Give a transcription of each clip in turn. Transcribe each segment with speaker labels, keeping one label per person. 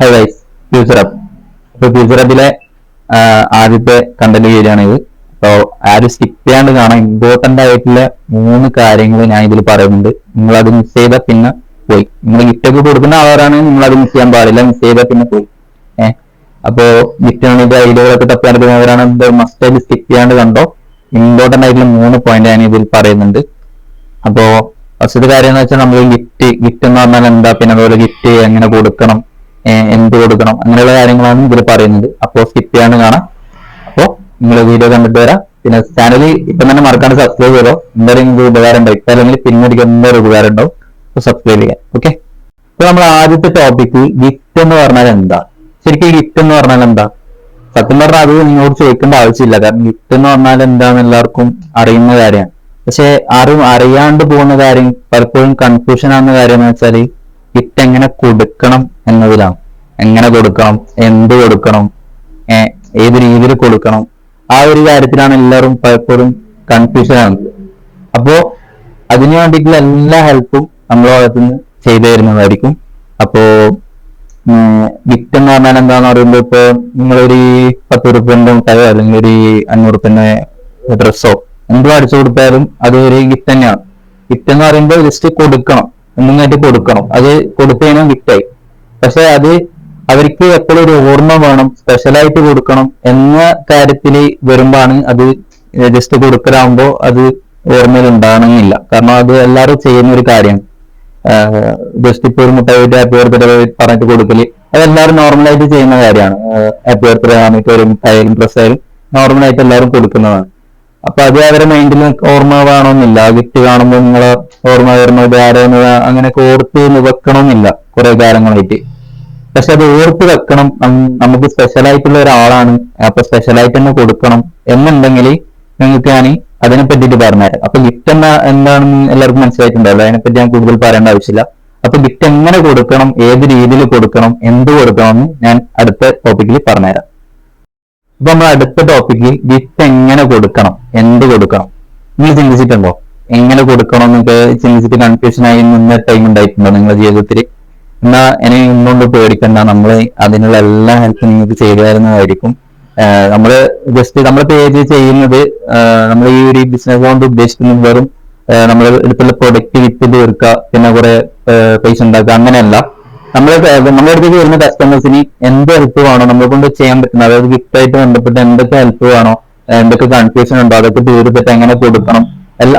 Speaker 1: High guys, future up. അപ്പൊ future അപ്പിലെ ആദ്യത്തെ content വീഡിയോയാണ് ഇത്. അപ്പോൾ ആരും സ്കിപ്പ് ചെയ്യാണ്ട് കാണാൻ ഇമ്പോർട്ടന്റ് ആയിട്ടുള്ള 3 കാര്യങ്ങൾ ഞാൻ ഇതിൽ പറയുന്നുണ്ട്. നിങ്ങൾ അത് മിസ് ചെയ്താൽ പിന്നെ പോയി. നിങ്ങൾ ഗിഫ്റ്റ് ഒക്കെ കൊടുക്കുന്ന ആളാണ്, നിങ്ങൾ അത് മിസ് ചെയ്യാൻ പാടില്ല. മിസ് ചെയ്താൽ പിന്നെ പോയി. അപ്പോ ഗിഫ്റ്റ് വേണ്ടിയിട്ട് ഐഡിയകളൊക്കെ തപ്പാടുക്കുന്നവരാണ് മസ്റ്റ് ആയിട്ട് സ്കിപ്പ് ചെയ്യാണ്ട് കണ്ടോ. ഇമ്പോർട്ടന്റ് ആയിട്ടുള്ള 3 പോയിന്റ് ഞാൻ ഇതിൽ പറയുന്നുണ്ട്. അപ്പോ ഫസ്റ്റത്തെ കാര്യം എന്ന് വെച്ചാൽ നമ്മൾ ഗിഫ്റ്റ് എന്ന് പറഞ്ഞാൽ എന്താ, പിന്നെ അതുപോലെ ഗിഫ്റ്റ് എങ്ങനെ കൊടുക്കണം, എന്ത് കൊടുക്കണം, അങ്ങനെയുള്ള കാര്യങ്ങളാണ് ഇതിൽ പറയുന്നത്. അപ്പോൾ സ്കിപ്പ് ചെയ്യാണ്ട് കാണാം. അപ്പോൾ നിങ്ങൾ വീഡിയോ കണ്ടിട്ട് വരാം. പിന്നെ ചാനൽ ഇപ്പം തന്നെ മറക്കാണ്ട് സബ്സ്ക്രൈബ് ചെയ്തോ. എന്തായാലും നിങ്ങൾക്ക് ഉപകാരം ഉണ്ടാവും. ഇപ്പം അല്ലെങ്കിൽ പിന്നീട് എന്തായാലും ഉപകാരം ഉണ്ടാവും. അപ്പോൾ സബ്സ്ക്രൈബ് ചെയ്യാം. ഓക്കെ. ഇപ്പൊ നമ്മൾ ആദ്യത്തെ ടോപ്പിക്ക് ഗിഫ്റ്റ് എന്ന് പറഞ്ഞാൽ എന്താ. ശരിക്കും ഗിഫ്റ്റ് എന്ന് പറഞ്ഞാൽ എന്താ? സത്യം പറഞ്ഞാൽ അത് നിങ്ങളോട് ചോദിക്കേണ്ട ആവശ്യമില്ല. കാരണം ഗിഫ്റ്റ് എന്ന് പറഞ്ഞാൽ എന്താന്ന് എല്ലാവർക്കും അറിയുന്ന കാര്യമാണ്. പക്ഷെ ആരും അറിയാണ്ട് പോകുന്ന കാര്യം, പലപ്പോഴും കൺഫ്യൂഷൻ ആവുന്ന കാര്യം എന്ന് വെച്ചാൽ ഗിഫ്റ്റ് എങ്ങനെ കൊടുക്കണം എന്നതിലാണ്. എങ്ങനെ കൊടുക്കണം, എന്ത് കൊടുക്കണം, ഏത് രീതിയിൽ കൊടുക്കണം, ആ ഒരു കാര്യത്തിലാണ് എല്ലാവരും പലപ്പോഴും കൺഫ്യൂഷൻ ആവുന്നത്. അപ്പോ അതിനു വേണ്ടിയിട്ടുള്ള എല്ലാ ഹെൽപ്പും നമ്മളെ ഭാഗത്തുനിന്ന് ചെയ്തു തരുന്നതായിരിക്കും. അപ്പോ ഗിഫ്റ്റ് എന്ന് പറഞ്ഞാൽ എന്താന്ന് പറയുമ്പോൾ, ഇപ്പൊ നിങ്ങളൊരു 10 റുപ്യന്റെ മുട്ടായോ അല്ലെങ്കിൽ ഒരു 500 റുപ്യന്റെ ഡ്രസ്സോ എന്തും അടിച്ചു കൊടുത്താലും അത് ഒരു ഗിഫ്റ്റ് തന്നെയാണ്. ഗിഫ്റ്റ് എന്ന് പറയുമ്പോൾ ജസ്റ്റ് കൊടുക്കണം, എന്തെങ്കിലും കൊടുക്കണം. അത് കൊടുത്തു കഴിഞ്ഞാൽ ഗിഫ്റ്റായി. പക്ഷെ അത് അവർക്ക് എപ്പോഴും ഒരു ഓർമ്മ വേണം, സ്പെഷ്യലായിട്ട് കൊടുക്കണം എന്ന കാര്യത്തിൽ വരുമ്പോഴാണ് അത് ജസ്റ്റ് കൊടുക്കലാകുമ്പോൾ അത് ഓർമ്മയിൽ ഉണ്ടാകണമെന്നില്ല. കാരണം അത് എല്ലാവരും ചെയ്യുന്ന ഒരു കാര്യമാണ്. ജസ്റ്റ് ഇപ്പൊ ഒരു മുട്ടായിട്ട് ഹാപ്പി ബർത്ത്ഡേ പറഞ്ഞിട്ട് കൊടുക്കല് അതെല്ലാവരും നോർമലായിട്ട് ചെയ്യുന്ന കാര്യമാണ്. ഹാപ്പി ബർത്ത്ഡേ ആണെങ്കിൽ ഒരു മുട്ടായാലും ഡ്രസ് ആയാലും നോർമലായിട്ട് എല്ലാവരും കൊടുക്കുന്നതാണ്. അപ്പൊ അത് അവരെ മൈൻഡിൽ ഓർമ്മ വേണമെന്നില്ല. ഗിഫ്റ്റ് കാണുമ്പോൾ നിങ്ങളെ ഓർമ്മ വരുന്നത് ആരോന്ന് അങ്ങനെയൊക്കെ ഓർത്ത് വെക്കണമെന്നില്ല കുറെ കാലങ്ങളായിട്ട്. പക്ഷെ അത് ഓർത്ത് വെക്കണം. നമുക്ക് സ്പെഷ്യൽ ആയിട്ടുള്ള ഒരാളാണ്, അപ്പൊ സ്പെഷ്യലായിട്ട് തന്നെ കൊടുക്കണം എന്നുണ്ടെങ്കിൽ നിങ്ങൾക്ക് ഞാൻ അതിനെ പറ്റിയിട്ട് പറഞ്ഞുതരാം. അപ്പൊ ഗിഫ്റ്റ് എന്താണെന്ന് എല്ലാവർക്കും മനസ്സിലായിട്ടുണ്ടാവില്ല. അതിനെപ്പറ്റി ഞാൻ കൂടുതൽ പറയേണ്ട ആവശ്യമില്ല. അപ്പൊ ഗിഫ്റ്റ് എങ്ങനെ കൊടുക്കണം, ഏത് രീതിയിൽ കൊടുക്കണം, എന്ത് കൊടുക്കണം എന്ന് ഞാൻ അടുത്ത ടോപ്പിക്കിൽ പറഞ്ഞുതരാം. അപ്പൊ നമ്മൾ അടുത്ത ടോപ്പിക്ക് ഗിഫ്റ്റ് എങ്ങനെ കൊടുക്കണം, എന്ത് കൊടുക്കണം. നിങ്ങൾ ചിന്തിച്ചിട്ടുണ്ടോ എങ്ങനെ കൊടുക്കണം എന്നൊക്കെ? ചിന്തിച്ചിട്ട് കൺഫ്യൂഷനായി നിന്ന ടൈം ഉണ്ടായിട്ടുണ്ടോ നിങ്ങളുടെ ജീവിതത്തിൽ? എന്നാ ഇനി ഇന്നുകൊണ്ട് പേടിക്കണ്ട, നമ്മൾ അതിനുള്ള എല്ലാ ഹെൽപ്പും നിങ്ങൾക്ക് ചെയ്തു തരുന്നതായിരിക്കും. നമ്മള് ജസ്റ്റ് നമ്മളെ പേജ് ചെയ്യുന്നത്, നമ്മൾ ഈ ഒരു ബിസിനസ് കൊണ്ട് ഉദ്ദേശിക്കുന്നത് വെറും നമ്മൾ അടുത്തുള്ള പ്രൊഡക്റ്റ് വിറ്റ് തീർക്കുക, പിന്നെ കുറെ പൈസ ഉണ്ടാക്കുക, അങ്ങനെയല്ല. നമ്മുടെ അടുത്തേക്ക് വരുന്ന കസ്റ്റമേഴ്സിന് എന്ത് ഹെൽപ്പ് വേണോ, നമ്മളെ കൊണ്ട് ചെയ്യാൻ പറ്റുന്ന, അതായത് ഗിഫ്റ്റ് ആയിട്ട് ബന്ധപ്പെട്ട് എന്തൊക്കെ ഹെൽപ്പ് വേണോ, എന്തൊക്കെ കൺഫ്യൂഷൻ ഉണ്ടോ, അതൊക്കെ തീർത്തിട്ട് എങ്ങനെ കൊടുക്കണം,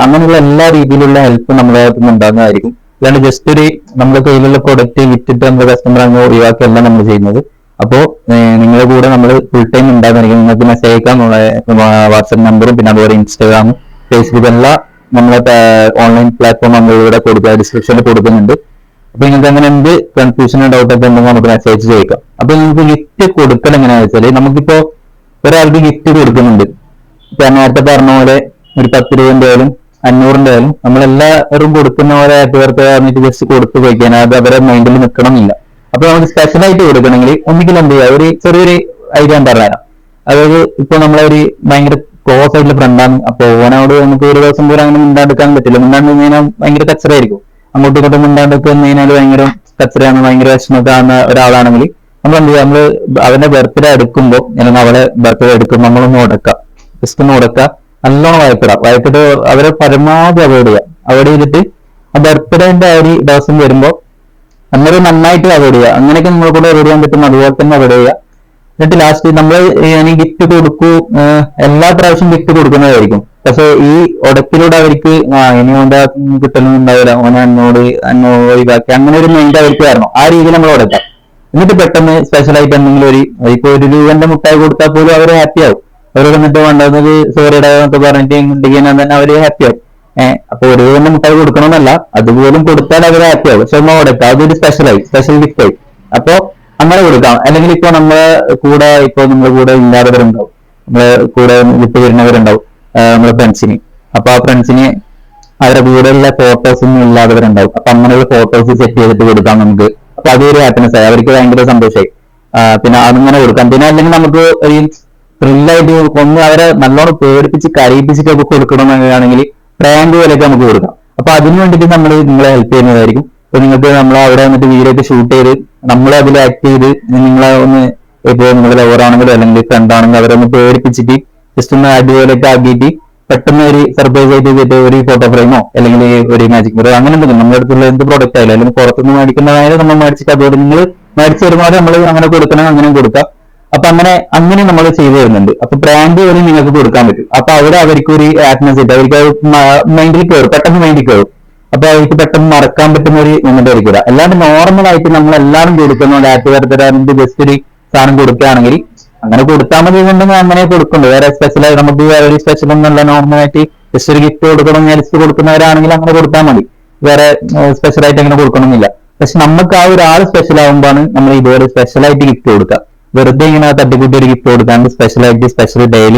Speaker 1: അങ്ങനെയുള്ള എല്ലാ രീതിയിലുള്ള ഹെൽപ്പ് നമ്മുടെ ഭാഗത്തുനിന്ന് ഉണ്ടാകുന്നതായിരിക്കും. അല്ലാണ്ട് ജസ്റ്റ് ഒരു നമ്മുടെ കയ്യിലുള്ള പ്രൊഡക്റ്റ് വിറ്റിട്ട് നമ്മുടെ കസ്റ്റമർ അങ്ങ് ഒഴിവാക്കിയല്ല നമ്മൾ ചെയ്യുന്നത്. അപ്പോ നിങ്ങളുടെ കൂടെ നമ്മൾ ഫുൾ ടൈം ഉണ്ടാകുന്നതായിരിക്കും. നിങ്ങൾക്ക് മെസ്സേജ് അയക്കാം, വാട്സ്ആപ്പ് നമ്പറും പിന്നെ അതുപോലെ ഇൻസ്റ്റാഗ്രാമും ഫേസ്ബുക്ക് എല്ലാം നമ്മളെ ഓൺലൈൻ പ്ലാറ്റ്ഫോം നമ്മളിവിടെ കൊടുക്കുക, ഡിസ്ക്രിപ്ഷനിൽ കൊടുക്കുന്നുണ്ട്. അപ്പൊ നിങ്ങൾക്ക് അങ്ങനെ എന്ത് കൺഫ്യൂഷനോ ഡൗട്ടൊക്കെ ഉണ്ടെങ്കിൽ നമുക്ക് മെസ്സേജ് ചോദിക്കാം. അപ്പൊ നിങ്ങൾക്ക് ഗിഫ്റ്റ് കൊടുക്കൽ എങ്ങനെയാണെന്ന് വെച്ചാൽ, നമുക്കിപ്പോ ഒരാൾക്ക് ഗിഫ്റ്റ് കൊടുക്കുന്നുണ്ട്. ഇപ്പൊ നേരത്തെ പറഞ്ഞ പോലെ ഒരു 10 രൂപന്റെ ആയാലും 500 ആയാലും നമ്മളെല്ലാവരും കൊടുക്കുന്ന പോലെ ഹാപ്പി ബർത്ത്ഡേ പറഞ്ഞിട്ട് ജസ്റ്റ് കൊടുത്തു പോയിക്കാൻ അത് അവരെ മൈൻഡിൽ നിൽക്കണമെന്നില്ല. അപ്പൊ നമുക്ക് സ്പെഷ്യലായിട്ട് കൊടുക്കണമെങ്കിൽ ഒന്നിക്കലും എന്ത് ചെയ്യുക, ഒരു ചെറിയൊരു ഐഡിയ പറഞ്ഞുതരാം. അതായത് ഇപ്പൊ നമ്മളെ ഒരു ഭയങ്കര ക്ലോസ് ആയിട്ടുള്ള ഫ്രണ്ടാണ്. അപ്പൊ ഓനോട് നമുക്ക് ഒരു ദിവസം പോലും അങ്ങനെ മിണ്ടാണ്ടിക്കാൻ പറ്റില്ല. മിണ്ടാണ്ട് കഴിഞ്ഞാൽ ഭയങ്കര കച്ചറായിരിക്കും. അങ്ങോട്ടും ഇങ്ങോട്ടും മിണ്ടാണ്ടൊക്കെ കഴിഞ്ഞാൽ ഭയങ്കര കച്ചറയാണ്, ഭയങ്കര വിഷമത്താകുന്ന ഒരാളാണെങ്കിൽ നമ്മൾ എന്ത് ചെയ്യുക, നമ്മള് അവന്റെ ബർത്ത്ഡേ എടുക്കുമ്പോൾ അല്ലെങ്കിൽ അവളെ ബർത്ത്ഡേ എടുക്കുമ്പോൾ നമ്മളൊന്ന് ഉടക്കുക, ജസ്റ്റ് ഒന്ന് ഉടക്കുക, നല്ലോണം വഴക്കിട്ട് അവരെ പരമാവധി അവോയ്ഡ് ചെയ്തിട്ട് ആ ബർത്ത്ഡേന്റെ ആ ഒരു ദിവസം വരുമ്പോ നമ്മളൊരു നന്നായിട്ട് അവോയ്ഡ് ചെയ്യുക. അങ്ങനെയൊക്കെ നമ്മളെ കൂടെ അവോയ്ഡ് ചെയ്യാൻ പറ്റും, അതുപോലെ തന്നെ അവോയ്ഡ് ചെയ്യുക. എന്നിട്ട് ലാസ്റ്റ് നമ്മൾ ഗിഫ്റ്റ് കൊടുക്കൂ, എല്ലാ പ്രാവശ്യം ഗിഫ്റ്റ് കൊടുക്കുന്നതായിരിക്കും. പക്ഷെ ഈ ഉടക്കിലൂടെ അവർക്ക് ഇനി കൊണ്ട് കിട്ടുന്നുണ്ടാവില്ല, ഓനെ എന്നോട് ഒഴിവാക്കി, അങ്ങനെ ഒരു മൈൻഡ് അവർക്ക് വരണം. ആ രീതിയിൽ നമ്മൾ ഉടക്കാം. എന്നിട്ട് പെട്ടെന്ന് സ്പെഷ്യലായിട്ട് എന്തെങ്കിലും ഇപ്പൊ 1 രൂപന്റെ മുട്ടായി കൊടുത്താൽ പോലും അവർ ഹാപ്പി ആവും. അവർ വന്നിട്ട് വേണ്ടത് സോറിയുടെ എന്നൊക്കെ പറഞ്ഞിട്ട് ഇങ്ങനെ തന്നെ അവര് ഹാപ്പി ആവും. അപ്പൊ 1 രൂപന്റെ മുട്ടായി കൊടുക്കണമെന്നല്ല, അതുപോലും കൊടുത്താൽ അവർ ഹാപ്പി ആവും. പക്ഷെ നമ്മൾ കൊടുക്കാം, അതൊരു സ്പെഷ്യൽ ഗിഫ്റ്റ് ആയി. അപ്പൊ അങ്ങനെ കൊടുക്കാം. അല്ലെങ്കിൽ ഇപ്പൊ നമ്മളെ കൂടെ ഇല്ലാത്തവരുണ്ടാവും, നമ്മളെ കൂടെ വിട്ടു വരുന്നവരുണ്ടാവും, നമ്മളെ ഫ്രണ്ട്സിന്. അപ്പൊ ആ ഫ്രണ്ട്സിന് അവരുടെ കൂടെയുള്ള ഫോട്ടോസ് ഒന്നും ഇല്ലാത്തവരുണ്ടാവും. അപ്പൊ അങ്ങനെയുള്ള ഫോട്ടോസ് സെറ്റ് ചെയ്തിട്ട് കൊടുക്കാം നമുക്ക്. അപ്പൊ അതൊരു ഹാപ്പിനെസ് ആയി, അവർക്ക് ഭയങ്കര സന്തോഷമായി. പിന്നെ അങ്ങനെ കൊടുക്കാം. പിന്നെ അല്ലെങ്കിൽ നമുക്ക് ഈ ത്രില്ലായിട്ട് ഒന്ന് അവരെ നല്ലോണം പേടിപ്പിച്ച് കരയിപ്പിച്ചിട്ടൊക്കെ കൊടുക്കണം എന്നൊക്കെയാണെങ്കിൽ പ്രാങ്ക് പോലെയൊക്കെ നമുക്ക് കൊടുക്കാം. അപ്പൊ അതിനു വേണ്ടിയിട്ട് നിങ്ങളെ ഹെൽപ്പ് ചെയ്യുന്നതായിരിക്കും. ഇപ്പൊ നിങ്ങൾക്ക് നമ്മൾ അവിടെ വന്നിട്ട് വീഡിയോ ഒക്കെ ഷൂട്ട് ചെയ്ത് നമ്മൾ അതിൽ ആക്ട് ചെയ്ത് നിങ്ങളെ ഒന്ന് ഇപ്പൊ നിങ്ങളുടെ ലവറാണെങ്കിലോ അല്ലെങ്കിൽ ഫ്രണ്ട് ആണെങ്കിലും അവരൊന്ന് പേടിപ്പിച്ചിട്ട് ജസ്റ്റ് ഒന്ന് അടിപൊളിയൊക്കെ ആക്കിയിട്ട് പെട്ടെന്ന് ഒരു സർപ്രൈസ് ആയിട്ട് ചെയ്തിട്ട് ഒരു ഫോട്ടോ ഫ്രെയിമോ അല്ലെങ്കിൽ ഒരു മാജിക് മിറർ അങ്ങനെ എന്തെങ്കിലും നമ്മുടെ അടുത്തുള്ള എന്ത് പ്രോഡക്റ്റ് ആയാലും അല്ലെങ്കിൽ പുറത്തുനിന്ന് മേടിക്കുന്നതായാലും നമ്മൾ മേടിച്ചിട്ട് അതുപോലെ നിങ്ങൾ മേടിച്ച് വരുമ്പോൾ നമ്മൾ അങ്ങനെ കൊടുക്കണം അങ്ങനെ കൊടുക്കാം. അപ്പൊ അങ്ങനെ നമ്മൾ ചെയ്തു വരുന്നുണ്ട്. അപ്പൊ ബ്രാൻഡ് വരെ നിങ്ങൾക്ക് കൊടുക്കാൻ പറ്റും. അപ്പൊ അവിടെ അവർക്ക് ഒരു ഹാപ്പിനെസ് കിട്ടും, അവർക്ക് മൈൻഡിൽ കയറും, പെട്ടെന്ന് മൈൻഡിൽ കയറും. അപ്പൊ അവർക്ക് പെട്ടെന്ന് മറക്കാൻ പറ്റുന്ന ഒരു മൊമെന്റ് ആയിരിക്കില്ല. അല്ലാണ്ട് നോർമൽ ആയിട്ട് നമ്മൾ എല്ലാവരും കൊടുക്കുന്ന ഹാപ്പി ബർത്ത്ഡേ ജസ്റ്റ് ഒരു സാധനം കൊടുക്കുകയാണെങ്കിൽ അങ്ങനെ കൊടുത്താൽ മതി എന്നുണ്ടെങ്കിൽ അങ്ങനെ കൊടുക്കുന്നുണ്ട്. വേറെ സ്പെഷ്യലായി നമുക്ക് വേറെ ഒരു സ്പെഷ്യൽ ഒന്നല്ല, നോർമലായിട്ട് ജസ്റ്റ് ഒരു ഗിഫ്റ്റ് കൊടുക്കണം ജസ്റ്റ് കൊടുക്കുന്നവരാണെങ്കിൽ അങ്ങനെ കൊടുത്താൽ മതി. വേറെ സ്പെഷ്യലായിട്ട് അങ്ങനെ കൊടുക്കണമെന്നില്ല. പക്ഷെ നമുക്ക് ആ ഒരാൾ സ്പെഷ്യൽ ആകുമ്പോഴാണ് നമ്മൾ ഇതുപോലെ സ്പെഷ്യലായിട്ട് ഗിഫ്റ്റ് കൊടുക്കുക. വെറുതെ ഇങ്ങനെ തട്ടിക്കൂട്ടി ഒരു ഗിഫ്റ്റ് കൊടുക്കാണ്ട് സ്പെഷ്യലായിട്ട് സ്പെഷ്യൽ ഡേയിൽ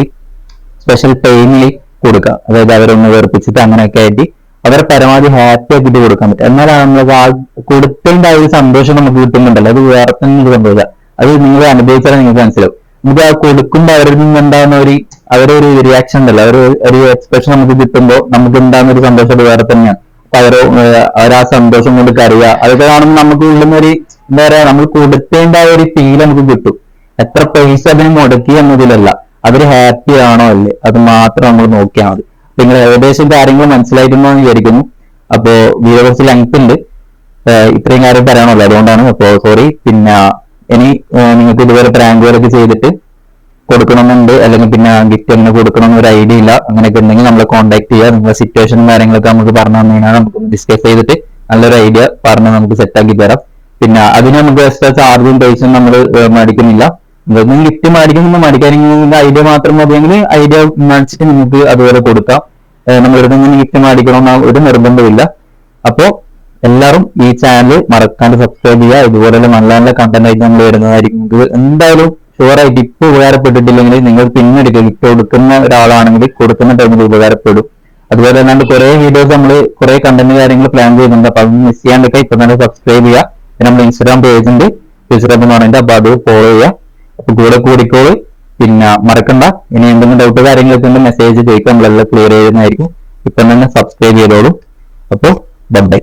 Speaker 1: സ്പെഷ്യൽ ടൈമിൽ കൊടുക്കുക. അതായത് അവരൊന്ന് വേർപ്പിച്ചിട്ട് അങ്ങനെയൊക്കെ ആയിട്ട് അവരെ പരമാവധി ഹാപ്പി ആക്കിയിട്ട് കൊടുക്കാൻ പറ്റും. എന്നാലാണ് നമ്മൾ കൊടുത്തതിന്റെ ആ ഒരു സന്തോഷം നമുക്ക് കിട്ടുന്നുണ്ടല്ലോ, അത് വേറെ തന്നെ ഒരു സന്തോഷം. അത് നിങ്ങൾ അനുഭവിച്ചാൽ നിങ്ങൾക്ക് മനസ്സിലാവും. നമുക്ക് ആ കൊടുക്കുമ്പോൾ അവരിൽ നിന്നുണ്ടാകുന്ന അവരൊരു റിയാക്ഷൻ ഉണ്ടല്ലോ, ഒരു എക്സ്പ്രഷൻ നമുക്ക് കിട്ടുമ്പോൾ നമുക്ക് ഉണ്ടാകുന്ന ഒരു സന്തോഷം വേറെ തന്നെയാണ്. അപ്പൊ അവരാ സന്തോഷം കൊണ്ട് കരയുക, അതൊക്കെ കാണുമ്പോൾ നമുക്ക് ഉള്ളുന്നൊരു എന്താ പറയാ, നമ്മൾ കൊടുത്തതിന്റെ ആ ഒരു ഫീൽ നമുക്ക് കിട്ടും. എത്ര പൈസ അതിന് മുടക്കി എന്നതിലല്ല, അവര് ഹാപ്പി ആണോ അല്ലേ അത് മാത്രം നമ്മൾ നോക്കിയാൽ മതി. നിങ്ങൾ ഏകദേശം കാര്യങ്ങൾ മനസ്സിലായിട്ടുണ്ടോ എന്ന് വിചാരിക്കുന്നു. അപ്പോ വീഡിയോ കുറച്ച് ലെങ്ത് ഉണ്ട്, ഇത്രയും കാര്യം പറയാനുള്ളൂ, അതുകൊണ്ടാണ്. അപ്പോ സോറി. പിന്നെ ഇനി നിങ്ങൾക്ക് ഇതുപോലെ പ്രാങ്കുകളൊക്കെ ചെയ്തിട്ട് കൊടുക്കണമെന്നുണ്ട്, അല്ലെങ്കിൽ പിന്നെ ഗിഫ്റ്റ് എങ്ങനെ കൊടുക്കണമെന്ന് ഒരു ഐഡിയ ഇല്ല, അങ്ങനെയൊക്കെ ഉണ്ടെങ്കിൽ നമ്മളെ കോൺടാക്ട് ചെയ്യുക. നിങ്ങളുടെ സിറ്റുവേഷനും കാര്യങ്ങളൊക്കെ നമുക്ക് പറഞ്ഞു തന്നു കഴിഞ്ഞാൽ നമുക്ക് ഡിസ്കസ് ചെയ്തിട്ട് നല്ലൊരു ഐഡിയ പറഞ്ഞ് നമുക്ക് സെറ്റാക്കി തരാം. പിന്നെ അതിന് നമുക്ക് എക്സ്ട്രാ ചാർജും പൈസയും നമ്മൾ മേടിക്കുന്നില്ല. എന്തെങ്കിലും ഗിഫ്റ്റ് മേടിക്കാനെങ്കിൽ ഐഡിയ മാത്രം മതിയെങ്കിൽ ഐഡിയ മേടിച്ചിട്ട് നിങ്ങൾക്ക് അതുപോലെ കൊടുക്കാം. നമ്മൾ ഇവിടുന്ന് ഗിഫ്റ്റ് മേടിക്കണമെന്ന ഒരു നിർബന്ധമില്ല. അപ്പോ എല്ലാവരും ഈ ചാനൽ മറക്കാണ്ട് സബ്സ്ക്രൈബ് ചെയ്യുക. ഇതുപോലെയുള്ള നല്ല നല്ല കണ്ടന്റ് ആയിട്ട് നമ്മൾ വരുന്നതായിരിക്കും. എന്തായാലും ഷുവറായിട്ട് ഇപ്പൊ ഉപകാരപ്പെട്ടിട്ടില്ലെങ്കിൽ നിങ്ങൾ പിന്നീട് ഗിഫ്റ്റ് കൊടുക്കുന്ന ഒരാളാണെങ്കിൽ കൊടുക്കുന്ന ടൈമിൽ ഉപകാരപ്പെടും. അതുപോലെ തന്നെ കുറെ വീഡിയോസ് നമ്മൾ കുറെ കണ്ടന്റ് കാര്യങ്ങൾ പ്ലാൻ ചെയ്യുന്നുണ്ട്. അപ്പൊ അതൊന്നും മിസ് ചെയ്യാണ്ടൊക്കെ ഇപ്പൊ തന്നെ സബ്സ്ക്രൈബ് ചെയ്യുക. പിന്നെ നമ്മുടെ ഇൻസ്റ്റാഗ്രാം പേജ് ഉണ്ട്, ഫ്യൂച്ചർ അപ്പൊ അത് ഫോളോ ചെയ്യുക. അപ്പൊ കൂടെ കൂടിക്കോളൂ. പിന്നെ മറക്കണ്ട, ഇനി എന്തെങ്കിലും ഡൗട്ട് കാര്യങ്ങളൊക്കെ ഉണ്ട് മെസ്സേജ് ചോദിക്കാം, നമ്മളെല്ലാം ക്ലിയർ ചെയ്യുന്നതായിരിക്കും. ഇപ്പം തന്നെ സബ്സ്ക്രൈബ് ചെയ്തോളൂ. അപ്പോൾ ബൈ.